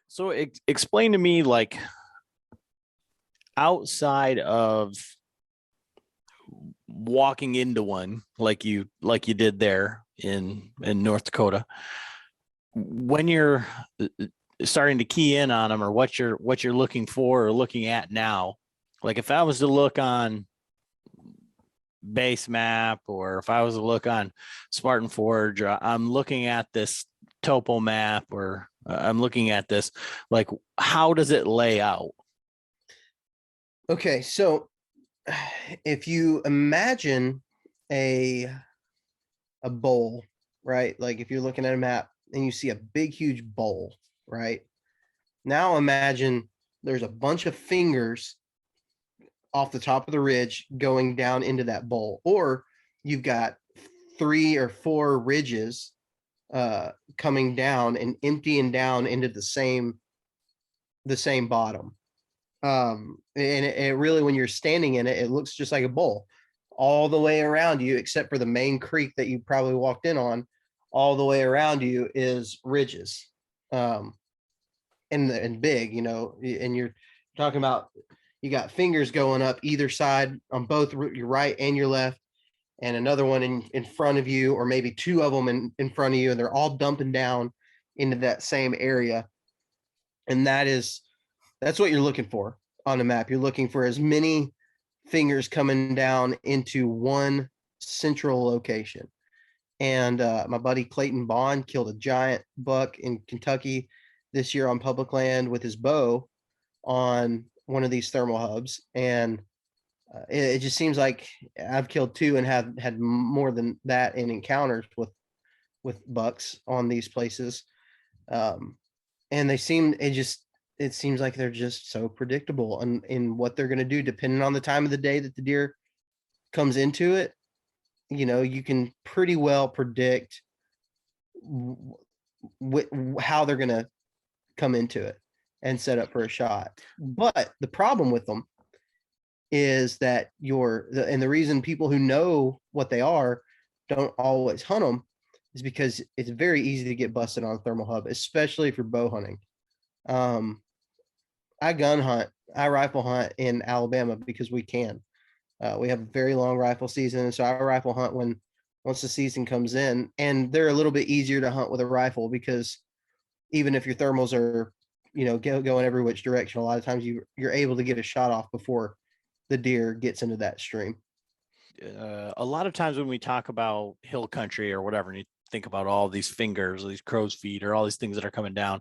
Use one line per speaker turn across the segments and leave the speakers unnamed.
So explain to me, like, outside of walking into one, like you did there in North Dakota, when you're starting to key in on them, or what you're looking for or looking at now. Like if I was to look on Base Map, or if I was to look on Spartan Forge, I'm looking at this topo map, or I'm looking at this, like, how does it lay out?
Okay, so if you imagine a a bowl, right? Like if you're looking at a map and you see a big huge bowl, right? Now imagine there's a bunch of fingers off the top of the ridge going down into that bowl, or you've got 3 or 4 ridges coming down and emptying down into the same bottom. And it really, when you're standing in it, it looks just like a bowl all the way around you, except for the main creek that you probably walked in on. All the way around you is ridges, um, and big, and you're talking about you got fingers going up either side on both your right and your left, and another one in front of you, or maybe 2 of them in front of you, and they're all dumping down into that same area. And that's what you're looking for on a map. You're looking for as many fingers coming down into one central location. And my buddy Clayton Bond killed a giant buck in Kentucky this year on public land with his bow on one of these thermal hubs. And it just seems like I've killed 2 and have had more than that in encounters with bucks on these places. Um, and it seems like they're just so predictable in what they're going to do, depending on the time of the day that the deer comes into it. You can pretty well predict how they're going to come into it and set up for a shot. But the problem with them is that the reason people who know what they are don't always hunt them is because it's very easy to get busted on a thermal hub, especially if you're bow hunting. Um, I gun hunt, I rifle hunt in Alabama because we can. We have a very long rifle season, so I rifle hunt once the season comes in, and they're a little bit easier to hunt with a rifle because even if your thermals are, going every which direction, a lot of times you're able to get a shot off before the deer gets into that stream.
A lot of times when we talk about hill country or whatever, and you think about all these fingers, these crow's feet, or all these things that are coming down,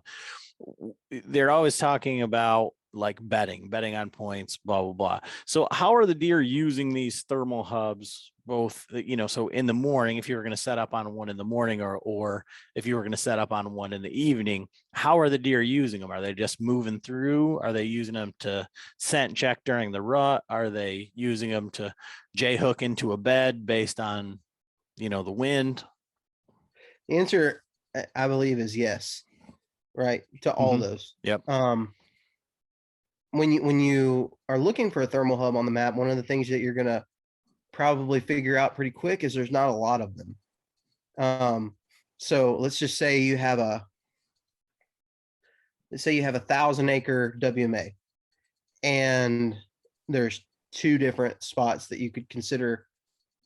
they're always talking about like betting on points, blah blah blah. So how are the deer using these thermal hubs? Both, so in the morning, if you were going to set up on one in the morning, or if you were going to set up on one in the evening, how are the deer using them? Are they just moving through? Are they using them to scent check during the rut? Are they using them to J hook into a bed based on, the wind?
The answer, I believe, is yes, right, to all
Mm-hmm.
those.
Yep.
When you are looking for a thermal hub on the map, one of the things that you're gonna probably figure out pretty quick is there's not a lot of them. So let's just say you have a 1,000-acre WMA, and there's 2 different spots that you could consider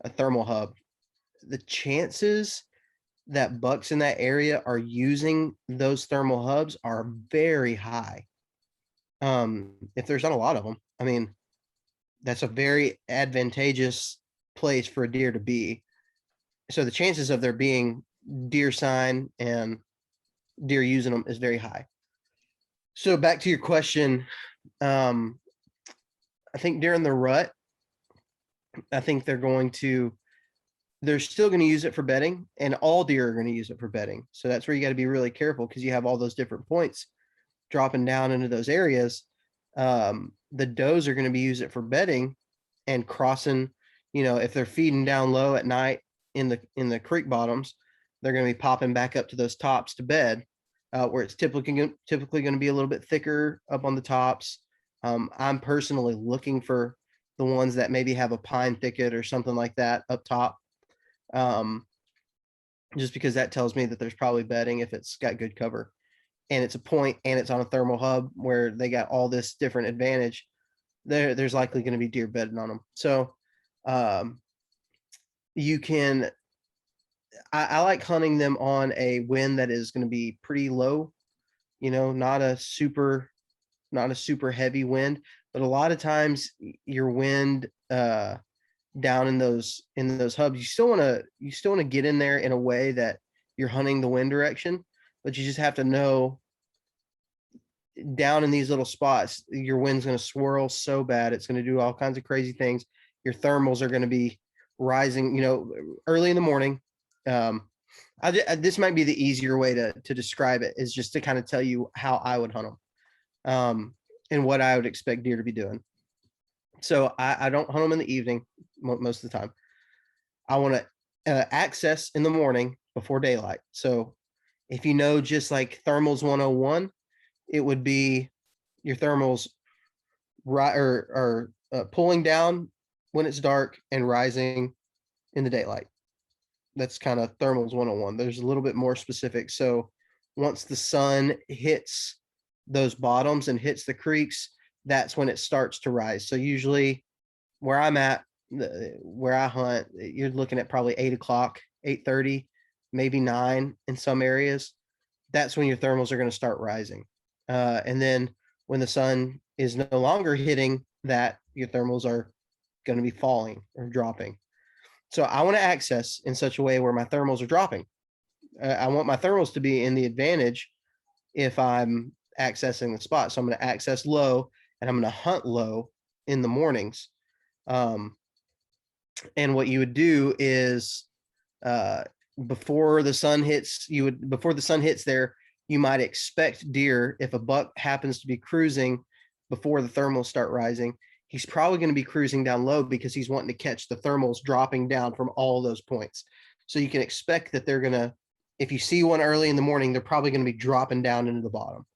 a thermal hub. The chances that bucks in that area are using those thermal hubs are very high. If there's not a lot of them, I mean, that's a very advantageous place for a deer to be. So the chances of there being deer sign and deer using them is very high. So back to your question, um, I think during the rut, I think they're still going to use it for bedding, and all deer are going to use it for bedding. So that's where you got to be really careful because you have all those different points dropping down into those areas. The does are going to be using it for bedding and crossing. If they're feeding down low at night in the creek bottoms, they're going to be popping back up to those tops to bed, where it's typically going to be a little bit thicker up on the tops. I'm personally looking for the ones that maybe have a pine thicket or something like that up top, um, just because that tells me that there's probably bedding if it's got good cover. and it's a point and it's on a thermal hub where they got all this different advantage, there's likely going to be deer bedding on them. So you can, I like hunting them on a wind that is going to be pretty low, not a super heavy wind, but a lot of times your wind down in those hubs, you still want to get in there in a way that you're hunting the wind direction, but you just have to know down in these little spots, your wind's going to swirl so bad. It's going to do all kinds of crazy things. Your thermals are going to be rising, early in the morning. This might be the easier way to describe it, is just to kind of tell you how I would hunt them, and what I would expect deer to be doing. So I don't hunt them in the evening most of the time. I want to access in the morning before daylight. So if just like thermals 101, it would be your thermals pulling down when it's dark and rising in the daylight. That's kind of thermals 101. There's a little bit more specific. So once the sun hits those bottoms and hits the creeks, that's when it starts to rise. So usually where I'm at, where I hunt, you're looking at probably 8 o'clock, 8:30, maybe 9 in some areas. That's when your thermals are going to start rising. And then when the sun is no longer hitting that, your thermals are going to be falling or dropping. So I want to access in such a way where my thermals are dropping. I want my thermals to be in the advantage if I'm accessing the spot. So I'm going to access low, and I'm going to hunt low in the mornings. And what you would do is before the sun hits there, you might expect deer, if a buck happens to be cruising before the thermals start rising, he's probably going to be cruising down low because he's wanting to catch the thermals dropping down from all those points. So you can expect that they're going to, if you see one early in the morning, they're probably going to be dropping down into the bottom.